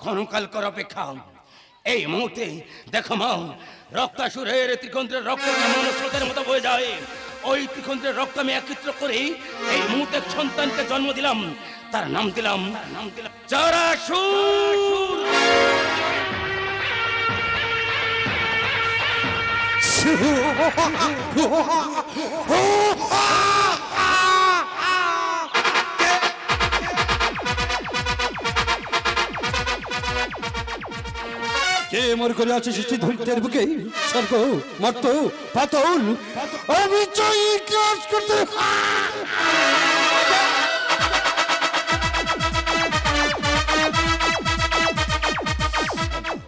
ক্ষণকাল কর অপেক্ষা। এই মুহূর্তে দেখো মা, রক্তাসুরের ত্রিকন্ত্রের রক্ত কেমন স্রোতের মতো বয়ে যায়। ওই ত্রিকন্ত্রের রক্ত আমি একত্র করে এই মুহূর্তে সন্তানকে জন্ম দিলাম। তার নাম দিলাম জরাসুর। কে মর করে আছে সৃষ্টি ধরিত্রের বুকে? স্বর্গ মর্ত পাতল আমি চাই কাজ করতে।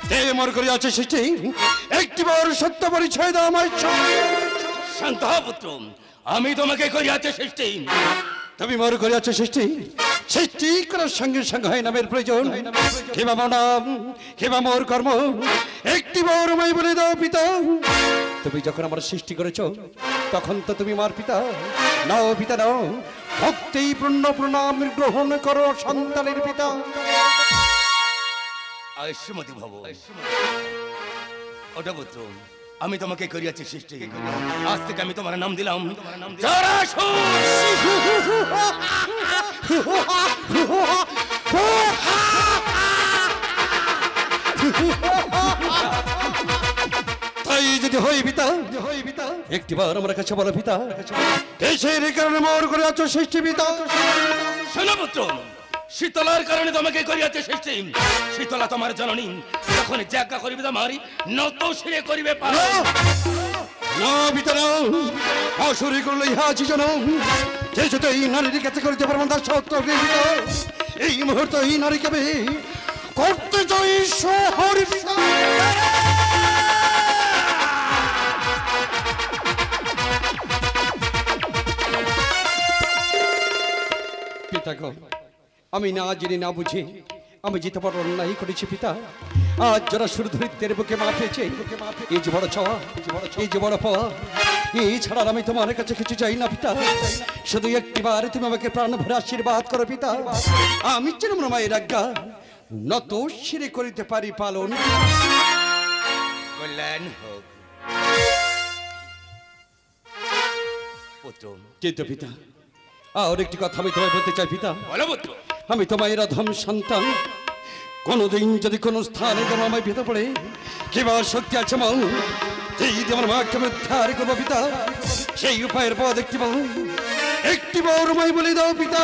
কে মর করে আছে সৃষ্টি? একটিবার সত্য পরিচয় দাও আমায়। শান্ত হ পুত্র, আমি তোমাকে করিয়াছে সৃষ্টি। তুমি মর করে আছে সৃষ্টি? সৃষ্টি করার সঙ্গে সঙ্গে হয় নামের প্রয়োজন। কেবা নাম কেবা মোর কর্ম, একটি বড়মাই বলে দাও পিতা। তুমি যখন আমার সৃষ্টি করেছ তখন তো তুমি আমার পিতা নাও। পিতা নাও, ভক্তি পূর্ণ প্রণাম গ্রহণ করো সন্তানের পিতা। আয়ুষ্মতি ভব। ওটা পুত্র, আমি তোমাকে করিয়াছি সৃষ্টি। আজ থেকে আমি তোমার নাম দিলাম তাই যদি হই পিতা, একটিবার আমার কাছে বলো পিতা, দেশের কারণে মোর করে আছো সৃষ্টি পিতা। শোনো পুত্র, শীতলার কারণে তোমাকে করিয়াছে সৃষ্টি। শীতলা তোমার জননী, যখন জ্ঞাজ্ঞা করিবে তোমার নত শিরে করিবে পালন। না পিতা না, অসুরি করলে ইহা আছি জন যে যদি এই নারীর কাছে করিতে পারবো তার সত্য পিতা। এই মুহূর্তে এই নারীকে আমি করতে চাই শহর পিতা। পিতা গো, আমি না জেনে না বুঝে আমি যেতে বড় অন্যায় করেছি পিতা। আজ যারা শুরু ধরিত্রের বুকে মা পেয়েছে, এই যে বড় ছাওয়া, এই যে বড় পাওয়া, এই ছাড়া আমি তোমার কাছে কিছু চাই না পিতা। শুধু একটিবার তুমি আমাকে প্রাণ ভরে আশীর্বাদ করো পিতা। আমি যেন মায়ের আজ্ঞা নত শিরে করিতে পারি পালন। কল্যাণ হোক পুত্র। কিন্তু পিতা, আর একটি কথা আমি তোমায় বলতে চাই পিতা। বলো পুত্র। আমি তোমার অধম সন্তান, কোনদিন যদি কোনো স্থানে যেন আমায় ভেতর পড়ে কিবা শক্তি আছে মা, এই আমার মাকে আমি উদ্ধার করবো পিতা। সেই উপায়ের পথ একটি বড়মাই বলে দাও পিতা।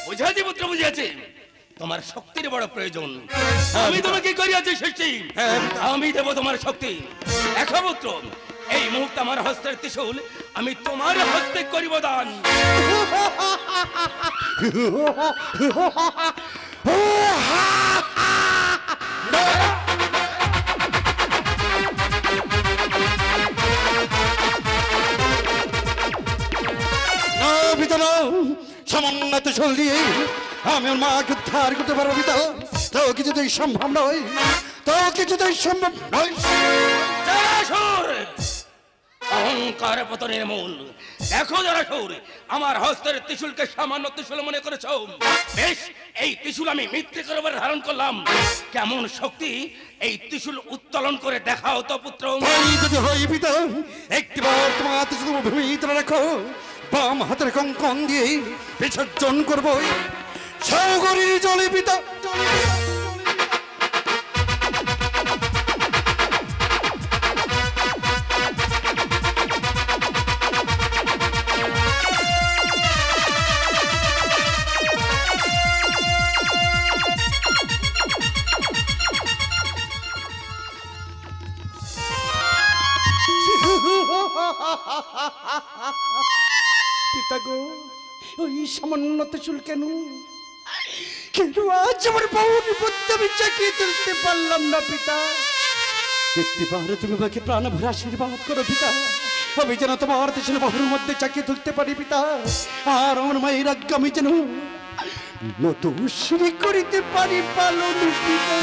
বুঝাছি পুত্র, বুঝিয়াছি। তোমার শক্তির বড় প্রয়োজন। আমি তোমাকে করিয়াছি সৃষ্টি, আমি দেব তোমার শক্তি। দেখো পুত্র, এই মুহূর্তে আমার হস্তের ত্রিশূল আমি তোমার হস্তে করিব দান। সামান্য ত্রিশূল দিয়ে আমি আমার মাকে উদ্ধার করতে পারবো পিতা। তো কিছুতেই সম্ভব নয়, তো কিছুতেই সম্ভব নয়। অহংকার পতনের মূল। দেখো জরাসুর, আমার হস্তের ত্রিশূলকে সামান্য ত্রিশূল মনে করেছ। বেশ, এই ত্রিশূল আমি মৃত্যু করবার ধারণ করলাম। কেমন শক্তি এই ত্রিশূল উত্তোলন করে দেখাও তো পুত্র। যদি হই পিতা, একটিবার তোমার ত্রিশূল ভিতরে রাখো। বাম হাতের কঙ্কন দিয়ে বিসর্জন করবো সাগরের জলে পিতা। পিতা গো, ওই সামান্য ত্রিশূল কেন? কিন্তু আজ আমার বাউরি বুদ্ধি আমি চাকিয়ে তুলতে পারলাম না পিতা। একটিবার তুমি আমাকে প্রাণ ভরে আশীর্বাদ করো পিতা। আমি যেন তোমার ত্রিশূল বাহুর মধ্যে চাকিয়ে তুলতে পারি পিতা। আর আমার মায়ের আজ্ঞা আমি যেন নতুন শুরু করিতে পারি পালন পিতা।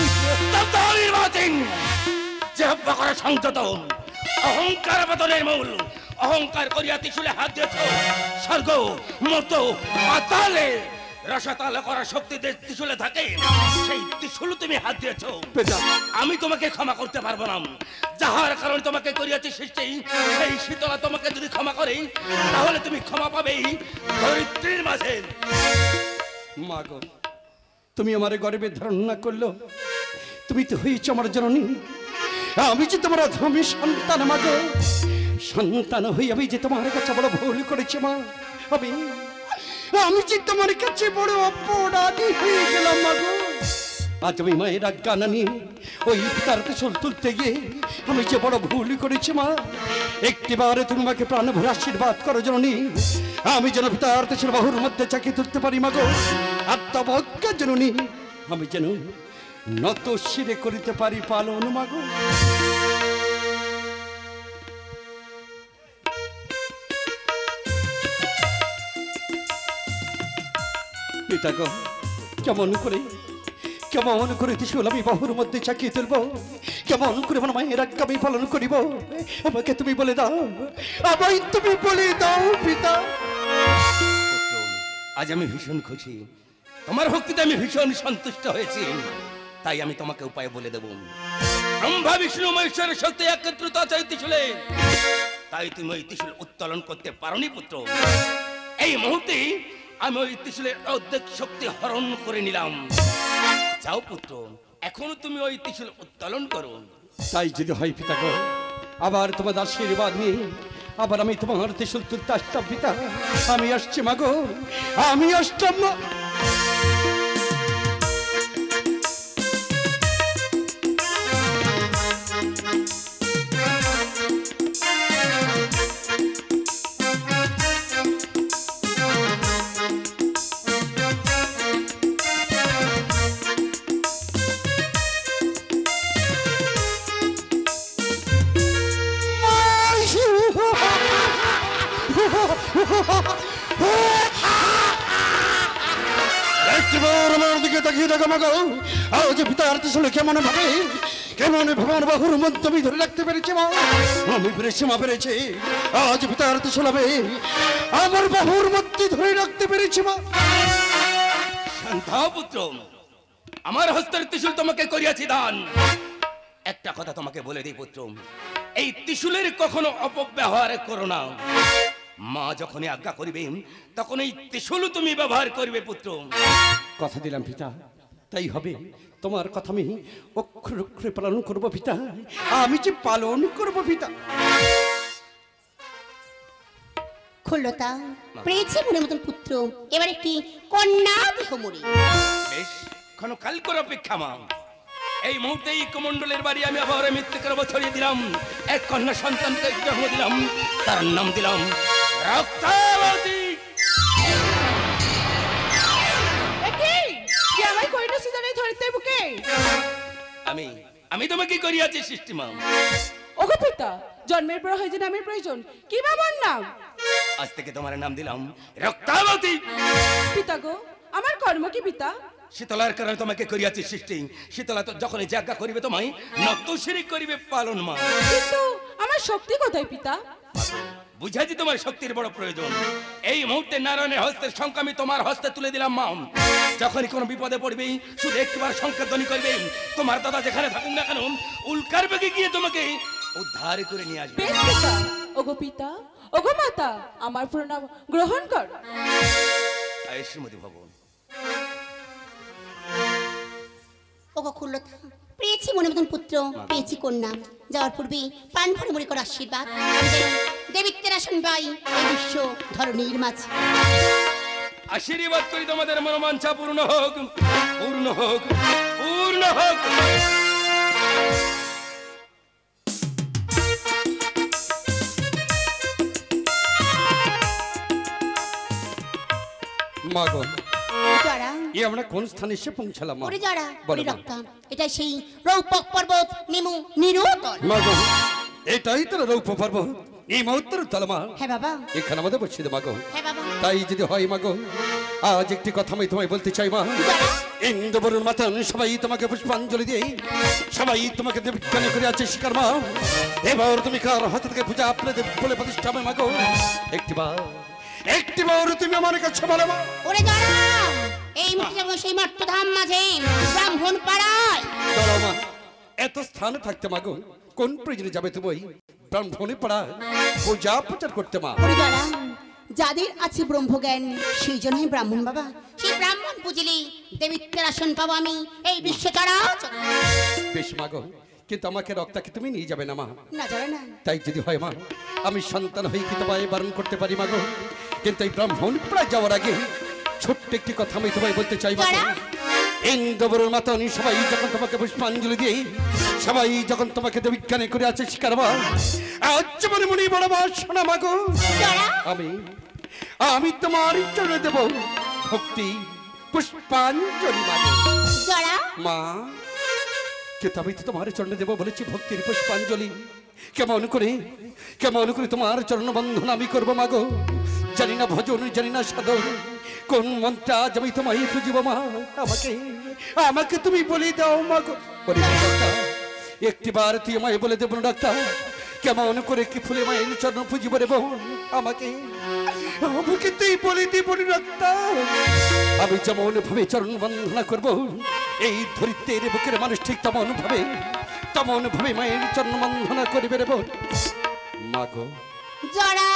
সংযত, অহংকার পতনের মূল। অহংকার করিয়া ত্রিশূলে হাত দিয়েছ, স্বর্গ মর্ত পাতালে রসাতল করার শক্তি যে ত্রিশূলে থাকে সেই ত্রিশূল তুমি হাত দিয়েছো। পিতা আমি তোমাকে ক্ষমা করতে পারবো না। যাহার কারণে তোমাকে করিয়াছি সৃষ্টি, সেই শীতলা তোমাকে যদি ক্ষমা করে তাহলে তুমি ক্ষমা পাবেই ধরিত্রীর মাঝে। মা গো, তুমি আমার গর্বে ধারণ না করলো, তুমি তো হয়েছ আমার জননী। আমি যে তোমার অধমী সন্তান মা গো, সন্তান হই আমি যে তোমার কাছে বড় ভুল করেছি মা। আমি যে তোমার কাছে বড় অপরাধী হয়ে গেলাম মা গো। আজ আমি মায়ের আজ্ঞা না নিয়ে ওই পিতার ত্রিশূল তুলতে গিয়ে আমি যে বড় ভুল করেছি মা। একটিবারে তুমি আমাকে প্রাণ ভরে আশীর্বাদ করো জননী, আমি যেন পিতার ত্রিশূল বাহুর মধ্যে চাকিয়ে তুলতে পারি মা গো। আত্মবজ্ঞা জননী, আমি যেন নত শিরে করিতে পারি পালন মা গো। পিতা গো, কেমন করে ত্রিশূল আমি বাহুর মধ্যে চাকিয়ে তুলব, কেমন করে আমার মায়ের আজ্ঞা আমি পালন করিব, আমাকে তুমি বলে দাও, আমায় তুমি বলে দাও পিতা। আজ আমি ভীষণ খুশি, তোমার ভক্তিতে আমি ভীষণ সন্তুষ্ট হয়েছি। তাই আমি তোমাকে উপায় বলে দেব। ব্রহ্মা বিষ্ণু মহেশ্বরের শক্তি একত্রিত আছে এই ত্রিশূলে, তাই তুমি ওই ত্রিশূল উত্তোলন করতে পারোনি পুত্র। এই মুহূর্তে আমি ওই ত্রিশূলের অর্ধেক শক্তি হরণ করে নিলাম। যাও পুত্র, এখনো তুমি ওই ত্রিশূল উত্তোলন করো। তাই যদি হয় পিতা গো, আবার তোমার আশীর্বাদ নিয়ে আবার আমি তোমার ত্রিশূল তুলতে আসতাম পিতা। আমি আসছি মা গো, আমি আসতাম মা। আমার দিকে তাকিয়ে দেখো মা গো, আজ পিতার ত্রিশূল কেমন ভাবে আমার বাহুর মধ্যে আমি ধরে রাখতে পেরেছি মা। আমি পেরেছি মা, পেরেছি। আজ পিতার ত্রিশূল হবে আমার বাহুর মধ্যে ধরে রাখতে পেরেছি মা। শান্ত হও পুত্র, আমার হস্তের ত্রিশূল তোমাকে করিয়াছি দান। একটা কথা তোমাকে বলে দিই পুত্র, এই ত্রিশূলের কখনো অপব্যবহার করো না। মা যখনই আজ্ঞা করিবে তখন এই ত্রিশূল তুমি ব্যবহার করবে পুত্র। কথা দিলাম পিতা, তাই হবে। তোমার কথা আমি অক্ষরে অক্ষরে পালন করবো পিতা, আমি যে পালন করবো পিতা। খুল্লতা পেয়েছি মনের মতন পুত্র, এবার একটি কন্যা দেহ মরি। বেশ, ক্ষণকাল করে অপেক্ষা মা। এই মুহূর্তে এই কমণ্ডলের বাড়ি আমি আবার মৃত্যুকের ছড়িয়ে দিলাম। এক কন্যা সন্তানকে জন্ম দিলাম, তার নাম দিলাম রক্তাবতী। আমি তোমাকে করিয়াছি সৃষ্টি মা। ওগো পিতা, জন্মের পর হয় যে নামের প্রয়োজন, কি বাবার নাম? আজ থেকে তোমার নাম দিলাম রক্তাবতী। পিতা গো, আমার কর্ম কি পিতা? শীতলার কারণে তোমাকে করিয়াছি সৃষ্টি। শীতলা তো যখনই যাজ্ঞা করিবে তোমায় নতশির করিবে পালন মা। কিন্তু আমার শক্তি কোথায় পিতা? বুঝাছি তোমার শক্তির বড় প্রয়োজন। এই মুহূর্তে নারায়ণের হস্তের শঙ্খ আমি তোমার হস্তে তুলে দিলাম মা। যখনই কোনো বিপদে পড়বে শুধু একবার শঙ্খের ধ্বনি করবে, তোমার দাদা যেখানে থাকুক না কেন উল্কার বেগে গিয়ে তোমাকে উদ্ধার করে নিয়ে আসবে। বেশ পিতা। ওগো পিতা, ওগো মাতা, আমার প্রণাম গ্রহণ কর। শ্রীমতী ভবন। ওগো খুল্লতা পেয়েছি মনের মতন পুত্র, পেয়েছি কন্যা। যাওয়ার পূর্বে প্রাণ ভরে মরে কর আশীর্বাদ, দেবিত্বের আসন বাই এই বিশ্ব ধরণীর মাঝে। আশীর্বাদ করি তোমাদের মনোবাঞ্ছা পূর্ণ হোক, পূর্ণ হোক, পূর্ণ হোক। মা গো, যারা আমরা কোন স্থানে এসে পৌঁছালাম মা? ওরে যারা বলো ওরে মা। রক্তা, এটা সেই রৌপক পর্বত নেমু নিরুতল। মা গো, এটাই তোর রৌপ্য পর্বত, এই মুহূর্তের তলমা। হ্যাঁ বাবা, এখানে আমাদের বসিয়ে দে মা গো। হ্যাঁ বাবা। তাই যদি হয় মা গো, আজ একটি কথা আমি তোমায় বলতে চাই মা। ইন্দ্রবরুণ মাতান সবাই তোমাকে পুষ্পাঞ্জলি দিয়ে সবাই তোমাকে দেবজ্ঞানী করে আছে শিকার মা। এবার তুমি কার হাত থেকে পূজা আপনাদের বলে প্রতিষ্ঠা হবে মা গো। একটিবার তুমি আমার কাছে বলো মা। ওরে যারা এই মুহূর্তে যাবো সেই মর্তধাম মাঝে ব্রাহ্মণ পাড়ায়। দাঁড়াও মা, এত স্থানে থাকতে মাগো কোন প্রয়োজনে যাবে তুমি ব্রাহ্মণে পাড়া পূজা প্রচার করতে মা? ওরে যারা যাদের আছে ব্রহ্মজ্ঞান সেই জন্যই ব্রাহ্মণ বাবা, সেই ব্রাহ্মণ বুঝলি দেবিত্বের আসন পাবো আমি এই বিশ্ব চরাচর। বেশ মাগো, কিন্তু আমাকে রক্তাকে তুমি নিয়ে যাবে না মা। না যারা না, তাই যদি হয় মা, আমি সন্তান হয়ে কি তোমায় বারণ করতে পারি মাগো, কিন্তু এই ব্রাহ্মণ প্রায় যাওয়ার আগে ছোট্ট একটি কথা আমি তোমায় বলতে চাই মাগো। যারা ইন্দ্রবরুর মাতনি সবাই যখন তোমাকে পুষ্পাঞ্জলি দিয়ে সবাই যখন তোমাকে দেবিজ্ঞানে করে আছে শিকারবা, আজ মনে মনে বড় মা শোনা মাগো, যারা আমি তোমার চরণে দেব ভক্তি পুষ্পাঞ্জলি মাগো। যারা মা, কিন্তু আমি তো তোমার চরণে দেব বলেছি ভক্তির পুষ্পাঞ্জলি, কেমন করে তোমার চরণ বন্ধন আমি করবো মাগো? জানি না ভজন, জানি না সাধন, কোন মন্ত্র আজ আমি তোমায় পুজিব মা? আমাকে তুমি বলে দাও মাগো। একটিবার তুই আমায় বলে দেব না ডাক্তার, কেমন করে কি ফুলে মায়ের চরণ পুজিব রে বোন? আমাকে তুই বলে দিব ডাক্তার। আমি যেমন ভাবে চরণ বন্দনা করব এই ধরিত্রের বুকের মানুষ ঠিক তেমন ভাবে মায়ের চরণ বন্দনা করবে রে বোন। মাগো যারা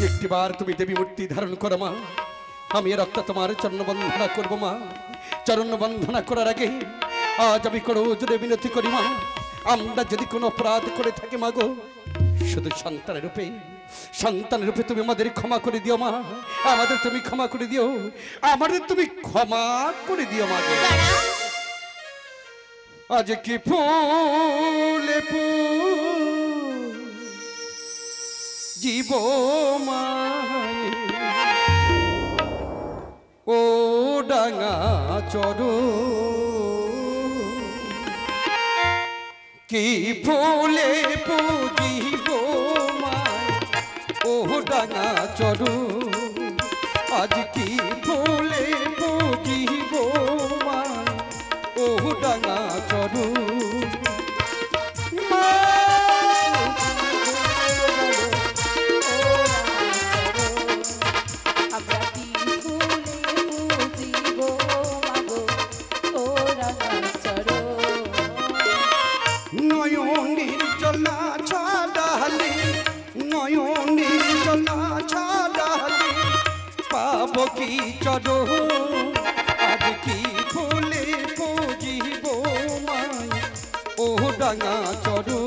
একটিবার তুমি দেবী মূর্তি ধারণ করো মা, আমি রক্ত তোমার চরণ বন্দনা করবো মা। চরণ বন্দনা করার আগে আজ আমি করো জোরে বিনতি করি মা, আমরা যদি কোনো অপরাধ করে থাকি মাগো, শুধু সন্তানের রূপে তুমি আমাদের ক্ষমা করে দিও মা। আমাদের তুমি ক্ষমা করে দিও, আমাদের তুমি ক্ষমা করে দিও মাগো। আজ কি ফুলে জীব মায় ও ডাঙা চড়ো, কি ফুলে পুজিব মায় ও ডাঙা চড়ো, আজ কি ফুলে পুজিব মায় ও ডাঙা চড়ো। নয়নের জলা ছাড়ালে পাব কি চড়ো, আজ কি ফুলে পুজিব মায় ও ডাঙা চড়ো,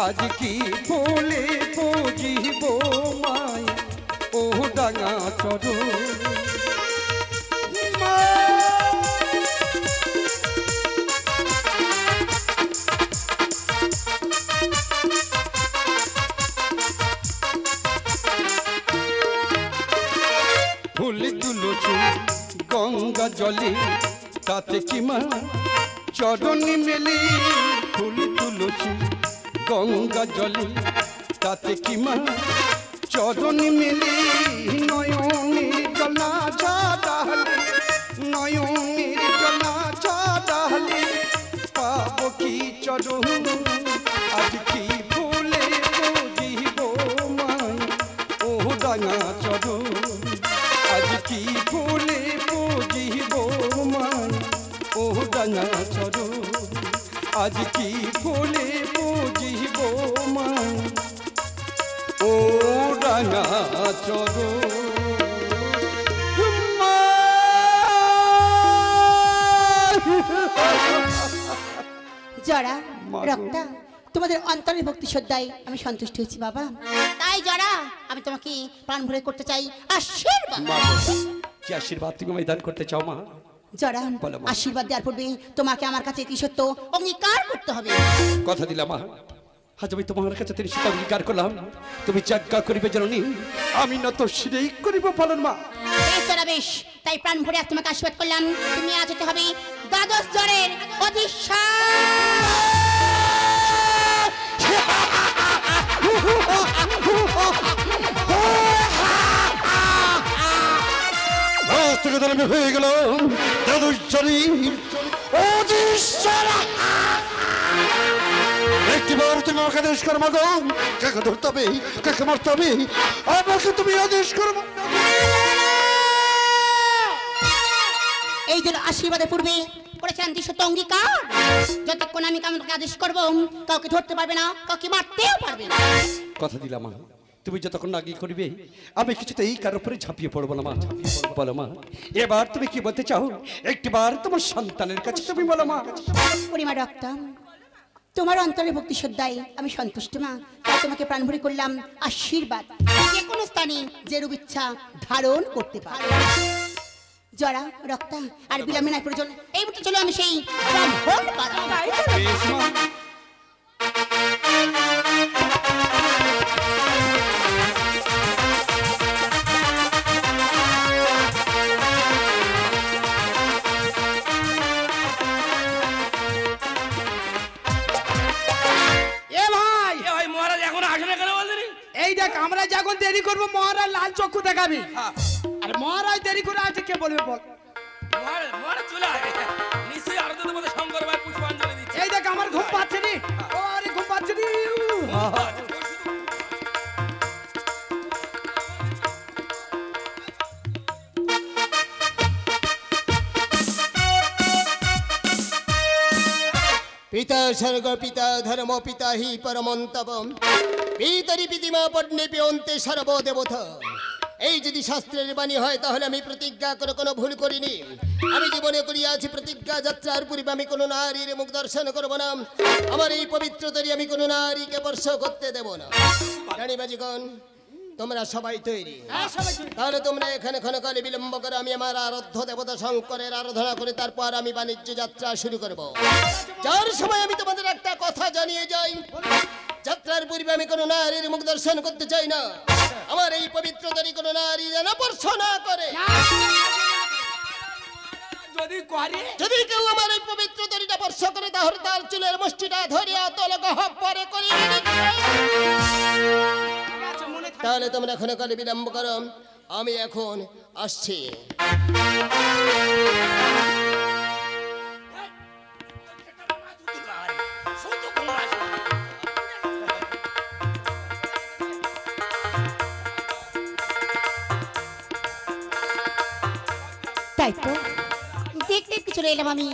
আজ কি ফুলে পুজিব মায় ও ডাঙা চড়ো। ফুল তুলছি গঙ্গা জলে তাতে কি মা চরণে মেলে, ফুল তুলছি গঙ্গা জলে তাতে কি মা চরণে মেলে, নয়নের জলা ছাড়ালে পাব কি চরণ, আজ কি ফুলে পুজিব মায় ও ডাঙা চরণ, আজ কি ফুলে পুজিব মায় ও ডাঙা চরণ, আজ কি ফুলে পুজিব মায় ও ডাঙা চরণ। যারা রক্তা, তোমাদের অন্তরের ভক্তি শ্রদ্ধায় আমি সন্তুষ্ট হয়েছি বাবা। তাই যারা আমি তোমাকে প্রাণ ভরে করতে চাই আশীর্বাদ। কি আশীর্বাদ তুমি আমায় দান করতে চাও মা? যারা আশীর্বাদ দেওয়ার পূর্বে তোমাকে আমার কাছে কি সত্য অঙ্গীকার করতে হবে। কথা দিলাম মা, আজ আমি তোমার কাছে তিনি সেটা অঙ্গীকার করলাম, তুমি যাজ্ঞা করিবে জননী, আমি নত শিরেই করিব পালন মা। বেশ যারা বেশ, তাই প্রাণ ভরে আজ তোমাকে আশীর্বাদ করলাম। তুমি আজ হতে হবে দ্বাদশ জ্বরের অধিষ্ঠান হয়ে গেল দ্বাদশ জ্বরের অধিষ্ঠান। একটিবার তুমি আমাকে আদেশ করো মাগো, কাকে ধরতে হবে কাকে মারতে হবে আমাকে তুমি আদেশ করো। এই জন্য আশীর্বাদের পূর্বে করেছেন দৃশ্যত অঙ্গীকার, যতক্ষণ আমি কামকে আদেশ করবো কাউকে ধরতে পারবে না, কাউকে মারতেও পারবে না। কথা দিলাম মা, তুমি যতক্ষণ আগে করবে আমি কিছুতেই কারোর উপরে ঝাঁপিয়ে পড়বো না মা। বলো মা, এবার তুমি কি বলতে চাও? একটিবার তোমার সন্তানের কাছে তুমি বলো মা। পরিমা রক্তম, তোমার অন্তরে ভক্তি শ্রদ্ধায় আমি সন্তুষ্ট মা, তাই তোমাকে প্রাণ ভরে করলাম আশীর্বাদ, যে কোনো স্থানে যে রূপ ইচ্ছা ধারণ করতে পারো। জরা রক্তা আর বিলম্বে নাই প্রয়োজন, এই মুহূর্তে চলো আমি সেই ব্রাহ্মণ পাড়া। তাই চলো। বেশ মা। এ ভাই, এ ভাই মহারাজ এখন আসে না কেন বললি? এই দেখ আমরা যখন দেরি করবো মহারাজ লাল চক্ষু দেখাবি। হ্যাঁ। আর মহারাজ দেরি করে আছে কে বলবে বল? মহারাজ চলে আয়। নিশ্চয়ই আরো তোমাদের শঙ্কর ভাই পুষ্পাঞ্জলি দিচ্ছে। এই দেখ আমার ঘুম পাচ্ছে নি। ও আরে ঘুম পাচ্ছে নি। পিতা স্বর্গ পিতা ধর্ম পিতা হি পরমন্তবম পিতরি পিতিমা পণ্যে পিয়ন্তে সর্বদেবতা। এই যদি শাস্ত্রের বাণী হয় তাহলে আমি প্রতিজ্ঞা করে কোনো ভুল করিনি। আমি জীবনে করিয়াছি প্রতিজ্ঞা, যাত্রার পূর্বে আমি কোনো নারীর মুখ দর্শন করব না। আমার এই পবিত্র তরি আমি কোনো নারীকে স্পর্শ করতে দেব না। রানীবাজিগণ, তোমরা সবাই তৈরি? তাহলে তোমরা এখানে ক্ষণকালে বিলম্ব করে আমি আমার আরাধ্য দেবতা শঙ্করের আরাধনা করে তারপর আমি বাণিজ্য যাত্রা শুরু করব। যার সময় আমি তোমাদের একটা কথা জানিয়ে যাই, যাত্রার পূর্বে আমি কোনো নারীর মুখ দর্শন করতে চাই না। আমার এই পবিত্র তরি কোনো নারী যেন স্পর্শ না করে। যদি করে যদি কেউ আমার এই পবিত্র তরিটা স্পর্শ করে তাহলে তার চুলের মুষ্টিটা ধরিয়া তল গহ্বরে করে তাহলে তোমরা ক্ষণকালে বিলম্ব করো, আমি এখন আসছি। তাই তো দেখতে দেখতে চলে এলাম আমি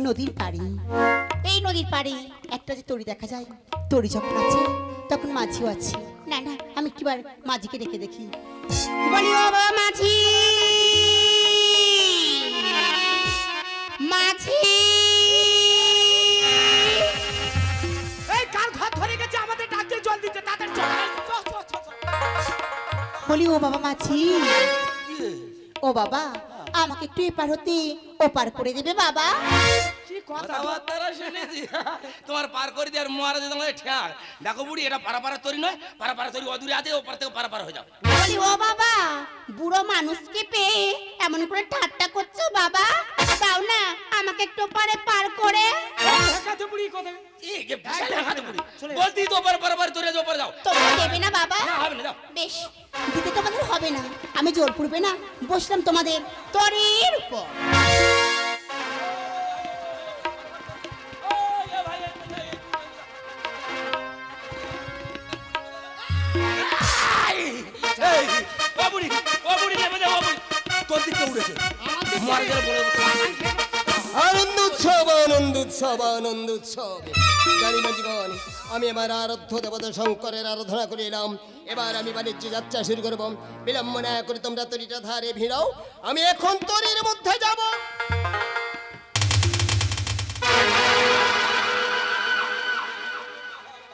নদীর পাড়ে। এই নদীর পাড়ে একটা যে তরি দেখা যায়, তরি যখন আছে তখন মাঝিও আছে। না না, আমি একবার মাঝিকে ডেকে দেখি। বলি ও বাবা মাঝি, মাঝি। এই কাল ঘর ধরে গেছে, আমাদের ডাকতে জল দিতে তাদের চল। বলি ও বাবা মাঝি, ও বাবা আমাকে একটু এপার হতে ওপার করে দেবে বাবা। কি কথা? কথাবার্তারা শুনেছি। তোমার পার করে দেওয়ার মহারাজ তোমাদের ঠেয়ার। দেখো বুড়ি, এটা পারাপাড়া তরি নয়, পারাপাড়া তরি অদূরে আছে, ওপার থেকে পারাপার হয়ে যাও। বলি ও বাবা, বুড়ো মানুষকে পেয়ে এমন করে ঠাট্টা করছো বাবা, দাও না আমাকে একটু পারে পার করে। দেখাতে বুড়ি কথা। এই যে বিশাল হাতে বুড়ি, বলতি তো ওপার পারাপার তরি আছে, ওপার যাও। তোমরা দেবে না বাবা? না, হবে না, যাও। বেশ, দিতে তোমাদের হবে না, আমি জোর পড়বে না, বসলাম তোমাদের তরির উপর। এই, ও বুড়ি, ও বুড়ি, নেমে যাও, ও বুড়ি। তোর দিকে উড়েছে। মহারাজের বলে আনন্দ উৎসব আনন্দ উৎসব আনন্দ উৎসব। রানীবাজিগণ, আমি আমার আরাধ্য দেবতা শঙ্করের আরাধনা করে এলাম। এবার আমি বাণিজ্য যাত্রা শুরু করব। বিলম্ব না করে তোমরা তরিটা ধারে ভিড়াও, আমি এখন তরির মধ্যে যাব।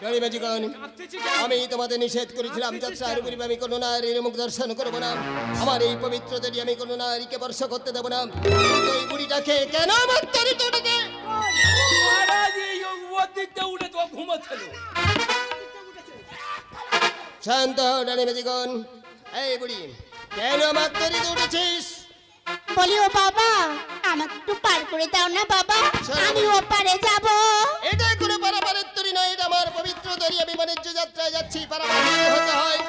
রানীবাজিগণ, আমি তোমাদের নিষেধ করেছিলাম যাত্রার পূর্বে আমি কোনো নারীর মুখ দর্শন করবো না। আমার এই পবিত্র তরি আমি কোনো নারীকে স্পর্শ করতে দেবো না। কিন্তু এই বুড়িটাকে কেন আমার তরি তরিতে মহারাজ এই ওর দিকটা উঠে তো ঘুমাচ্ছিল। শান্ত হও রানীবাজিগণ। এই বুড়ি, কেন আমার তরিতে উঠেছিস? বলি ও বাবা আমাকে একটু পার করে দাও না বাবা, আমি ওপারে যাব। এটা কোনো পারাপারের তরি নয়, এটা আমার পবিত্র তরি। আমি বাণিজ্য যাত্রায় যাচ্ছি, পারাপার হতে হয়।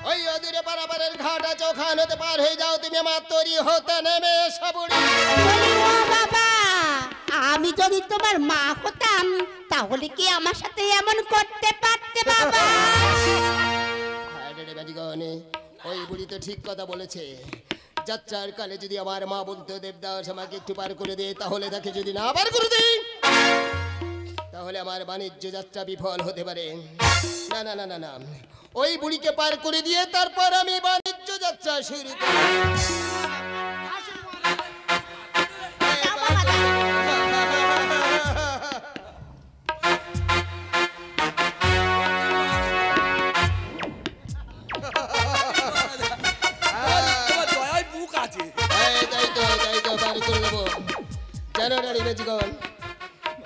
ওই অদূরে পারাপারের ঘাট আছে, ওখান হতে পার হয়ে যাও। তুমি আমার তরি হতে নেমে এসো বুড়ি। বলি ও বাবা, আমি যদি তোমার মা হতাম তাহলে কি আমার সাথে এমন করতে পারতে বাবা? রানীবাজিগণ, ওই বুড়ি তো ঠিক কথা বলেছে। যাত্রার কালে যদি আমার মা বলতো দেবদাস আমাকে একটু পার করে দে, তাহলে তাকে যদি না পার করে দেই তাহলে আমার বাণিজ্য যাত্রা বিফল হতে পারে। না না না না না, ওই বুড়িকে পার করে দিয়ে তারপর আমি বাণিজ্য যাত্রা শুরু করি।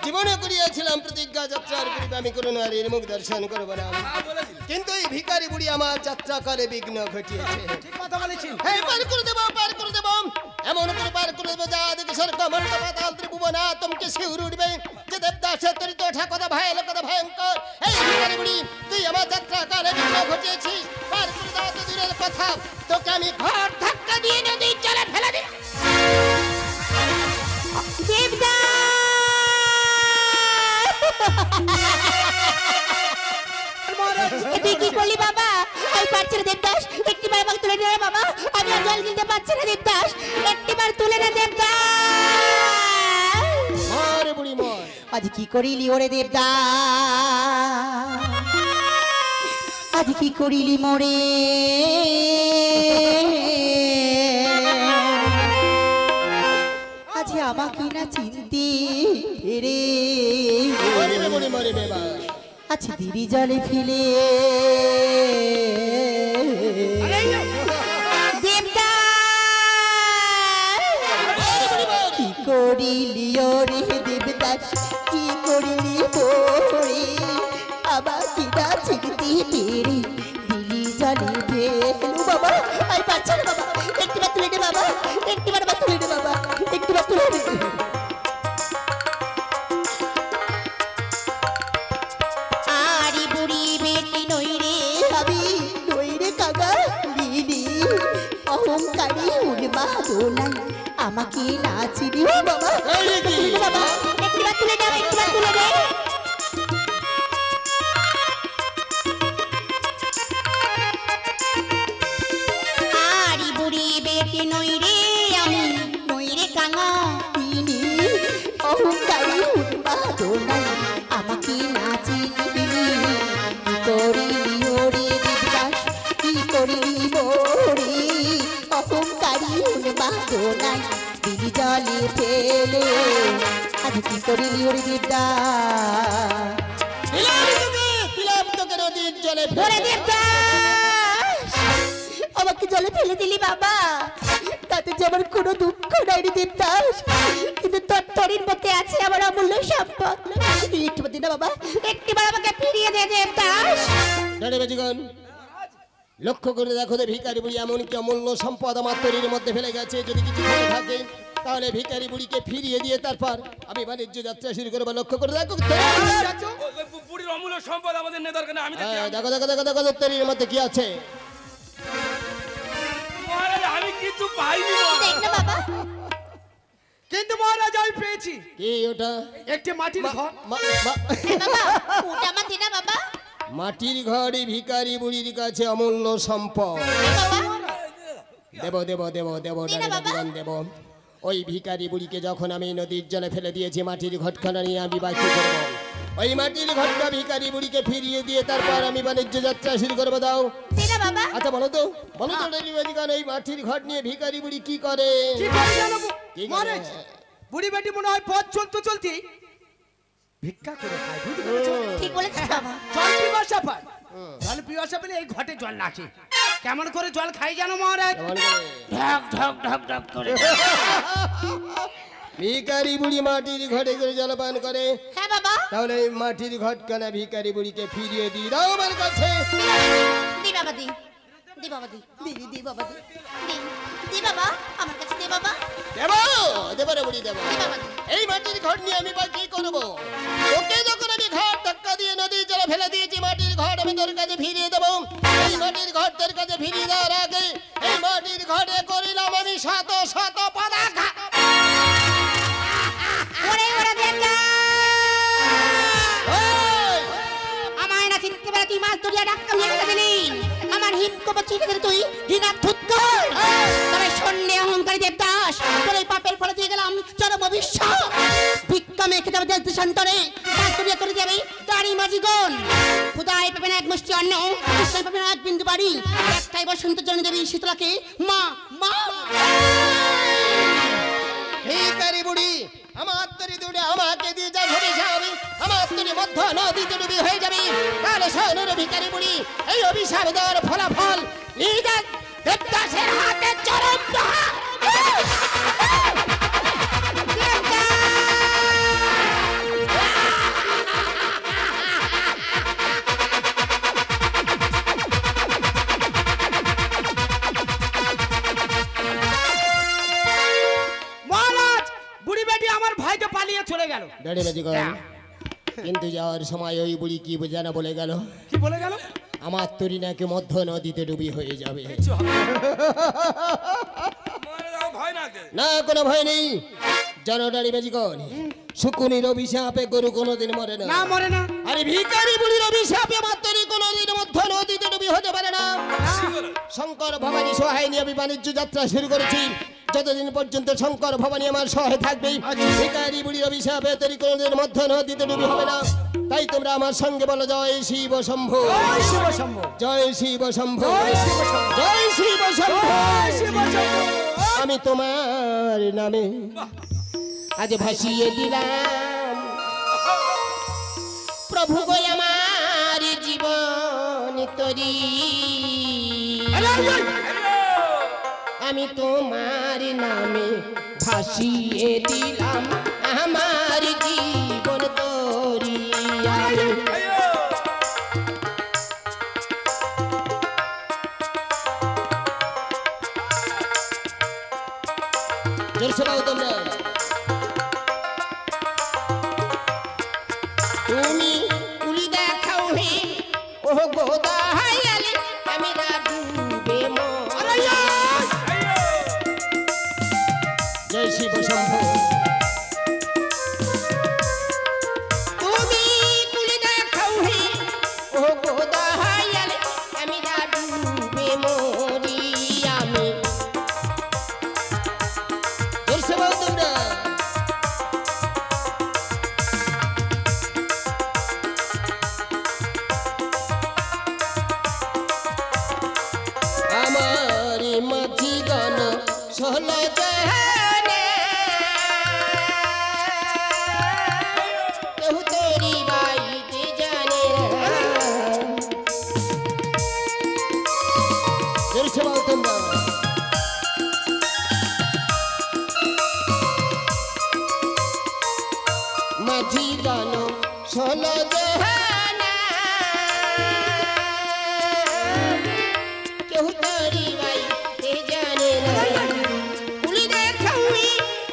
জীবনে করিয়াছিলাম প্রতিজ্ঞা যাত্রার পূর্বে আমি কোনো নারীর মুখ দর্শন করব না, কিন্তু এই ভিখারি বুড়ি আমার যাত্রা করে বিঘ্ন ঘটিয়েছে। ঠিক কথা বলেছেন। হ্যাঁ, পার করে দেবো, পার করে দেবো, এমন করে পার করে দেবো যা দেখে সরকার মন্ডল পাতাল ত্রিভুবন তোমকে শিউর উঠবে যে দেবদাসের তরিত ওঠা কথা ভয়ঙ্কর। এই ভিখারি বুড়ি, তুই আমার যাত্রা কালে বিঘ্ন ঘটিয়েছিস, পার করে দেওয়া তো দূরের কথা, তোকে আমি ঘর ধাক্কা দিয়ে নদীর জলে ফেলে দিই। কি করলি বাবা? আমি পারছি না দেবদাস, একটিবার আমাকে তুলে নে বাবা, আমি আর জল গিলতে পারছি না দেবদাস, একটিবার তুলে নে দেবদাস। মরে বুড়ি মর। আজ কি করিলি ওরে দেবদাস, আজ কি করিলি মোরে? আজ আমাকে না চিনতে রে, মরে বুড়ি মরে বেবা। আচ্ছা দিদি জলে ফেলে কি করিলি ওরে দেবদাস, কি করিলি তোরে? আবার কিনা চিনতে পেরে দিলি জলে ফেলু বাবা। আমি পারছি না বাবা, একটিবার তুলে নে বাবা, একটিবার তুলে নে বাবা, একটিবার তুলে নে। অহংকারী উড়বা দোলাই আমাকে নাচিনি বাবা, বাবা একটিবার তুলে দাও, একটিবার তুলে দাও। আরি বুড়ি বেটি নই রে আমি, নই রে কাঙা তিনি, অহংকারী উড়বা দোলাই আমাকে নাচিনি। কি করিলি ওরে দেবদাস, কি করিলি মোরে? অহংকারী উড়বা দোলাই দিলি জলে ফেলে, আজ কি করিলি ওরে দেবদাস? নদীর জলে ওরে দেবদাস, আমাকে জলে ফেলে দিলি বাবা, তাতে যে আমার কোনো দুঃখ নাই রে দেবদাস, কিন্তু তোর তরির মধ্যে আছে আমার অমূল্য সম্পদ। একটিবার দিন বাবা, একটিবার আমাকে ফিরিয়ে দে দেবদাস। লক্ষ্য করে দেখো যে ভিখারি বুড়ি এমন কি অমূল্য সম্পদ আমার তরির মধ্যে ফেলে গেছে। যদি কিছু থেকে থাকে তাহলে ভিখারি বুড়িকে ফিরিয়ে দিয়ে তারপর আমি বাণিজ্য যাত্রা শুরু করবো। লক্ষ্য করে দেখো বুড়ির অমূল্য সম্পদ আমাদের নেতার কাছে। আমি দেখো দেখো দেখো দেখো তরির মধ্যে কি আছে। মহারাজ আমি কিছু পাইনি দেখ না বাবা, কিন্তু মহারাজ আমি পেয়েছি। কি ওটা? একটি মাটির ঘর। বাবা ওটা আমার দিনা বাবা। মাটির ঘরই ভিখারি বুড়ির কাছে অমূল্য সম্পদ। দেব দেব দেব দেব দেব। ওই ভিখারি বুড়িকে যখন আমি নদীর জলে ফেলে দিয়েছি, মাটির ঘটখানা নিয়ে আমি বাকি করবো। ওই মাটির ঘটকা ভিখারি বুড়িকে ফিরিয়ে দিয়ে তারপর আমি বাণিজ্য যাত্রা শুরু করবো। দাও বাবা। আচ্ছা বলো তো, বলো তো এই মাটির ঘট নিয়ে ভিখারি বুড়ি কি করে? কি করে জানো মহারাজ? বুড়ি বেটি মনে হয় পথ চলতে চলতে ভিক্ষা করে খায়, বুঝতে পেরেছো? ঠিক বলেছিস বাবা। জল পিপাসা পায়, জল পিপাসা পেলে এই ঘটে জল নাচে। কেমন করে জল খাই জানো মহারাজ? ঢক ঢক ঢক ঢক করে। ভিখারি বুড়ি মাটির ঘটে করে জলপান করে। হ্যাঁ বাবা। তাহলে এই মাটির ঘটখানা ভিখারি বুড়িকে ফিরিয়ে দিই। দাও আমার কাছে। দি বাবা দি, দি বাবা দি, দি দি বাবা দি, দি দি বাবা আমার কাছে দে বাবা। দেব দেব রে বুড়ি দেব। এই মাটির ঘট নিয়ে আমি বা কি করবো? ওকে যখন আমি ঘর ধাক্কা দিয়ে নদীর জলে ফেলে দিয়েছি, মাটির ঘট আমি তোর কাছে ফিরিয়ে দেবো। এই মাটির ঘর তোর কাছে ফিরিয়ে দেওয়ার আগে এই মাটির ঘরে করিলাম আমি শত শত পদাঘাত। ওরে ওরে দেখা আমায় না চিনতে পারে তুই মাছ ধরিয়া ডাক্কা নিয়ে গেলি। আমার হিম কবচ চিনে দিলি তুই হিনা থুত কর। তবে শূন্য কামে খেতে হবে দেশান্তরে বাস্তবিক করে যাবে তারই মাঝিগণ খুদায় পাবে না এক মুষ্টি অন্ন কৃষ্ণায় পাবে না এক বিন্দু বাড়ি একটাই বসন্ত জননী দেবী শীতলাকে মা মা ভিখারি বুড়ি আমার তরি দুড়ে আমাকে দিয়ে যা ঘরে যাবে আমার তরি মধ্য নদীতে ডুবি হয়ে যাবে তাহলে শোনো রে ভিখারি বুড়ি এই অভিশাপ দেওয়ার ফলাফল নিজে দেবদাসের হাতে চরম মহারাজ বুড়ি বেটি আমার ভাইকে পালিয়ে চলে গেল। দাঁড়িয়ে বাজি কর কিন্তু যাওয়ার সময় ওই বুড়ি কি জানা বলে গেল কি বলে গেল? আমার তরি নাকি মধ্য নদীতে ডুবি হয়ে যাবে ভয় না কে? না কোনো ভয় নেই জানো দাঁড়িয়ে বাজি কর শুকুনির অভিশাপে গরু কোনোদিন মরে না না মরে না। আরে ভিখারি বুড়ির অভিশাপে আমার তরি কোনোদিন মধ্য নদীতে ডুবি হতে পারে না শঙ্কর ভবানী সহায় নিয়ে আমি বাণিজ্য যাত্রা শুরু করেছি যতদিন পর্যন্ত শঙ্কর ভবানী আমার সহায় থাকবে ভিখারি বুড়ির অভিশাপে তরি কোনোদিন মধ্য নদীতে ডুবি হবে না তাই তোমরা আমার সঙ্গে বলো জয় শিব শম্ভু জয় শিব শম্ভু, জয় শিব শম্ভু জয় শিব শম্ভু, জয় শিব শম্ভু জয় শিব শম্ভু। আমি তোমার নামে আজ ভাসিয়ে দিলাম প্রভু গো আমার জীবন তরি আমি তোমার নামে ভাসিয়ে দিলাম আমার জীবন তরি জোরসে বাও তোমরা তুমি তুলি দেখাও হে ও গোদা হাইয়ালে আমি না ডুবে মরে জয় শিব শম্ভু তুমি তুলি দেখাও হে ও গোদা হাইয়ালে আমি না ডুবে মরি আমি জোরসে বাও তোমরা আমার মাঝি গান সহল জানে কেউ তোরি বাইতে জানে জোরসে বাও তোমরা মাঝি গান সহল জানে কেউ তোরি বাইতে জানে তুলি দেখাও হে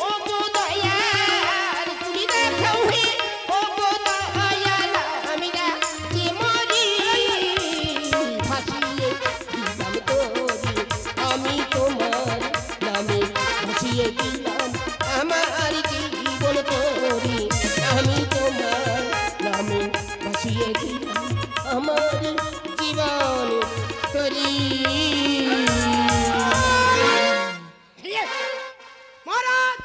ও গো দয়াল তুলি দেখাও হে ও গো দয়াল আমি না যে মরি ভাসিয়ে দিলাম তোরি আমি তোমার নামে ভাসিয়ে দিলাম আমার জীবন তোরি আমি তোমার নামে ভাসিয়ে দিলাম আমার জীবন তোরি মহারাজ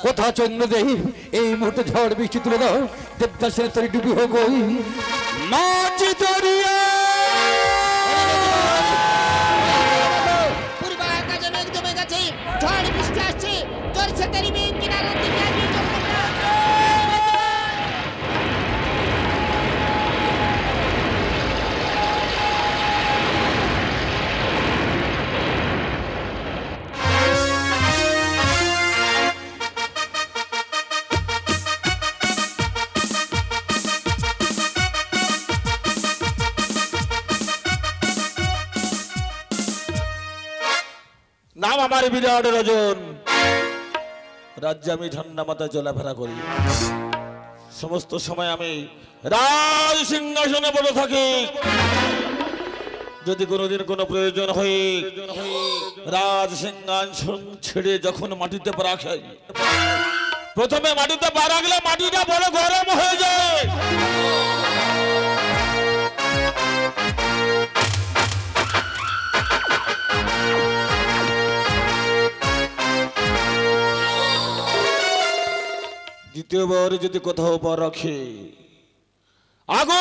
কোথা চন্দ্রদেব এই মুহূর্তে ঝড় বৃষ্টি তুলে দাও দেবদাসের তরি ডুবি হোক ওই মাঝি তরিয়া পূর্ব আকাশে মেঘ জমে গেছে ঝড় বৃষ্টি আসছে জোরসে তেরি মেঘ কিনারের দিকে এগিয়ে চলো তোমরা। নাম আমার বিরাট রজন রাজ্যে আমি ঠান্ডা মাথায় চলাফেরা করি সমস্ত সময় আমি রাজ সিংহাসনে বসে থাকি যদি কোনোদিন কোনো প্রয়োজন হয় রাজ সিংহাসন ছেড়ে যখন মাটিতে পা রাখি প্রথমে মাটিতে পা রাখলে মাটিটা বড় গরম হয়ে যায় দ্বিতীয়বার যদি কোথাও পা রাখে আগুন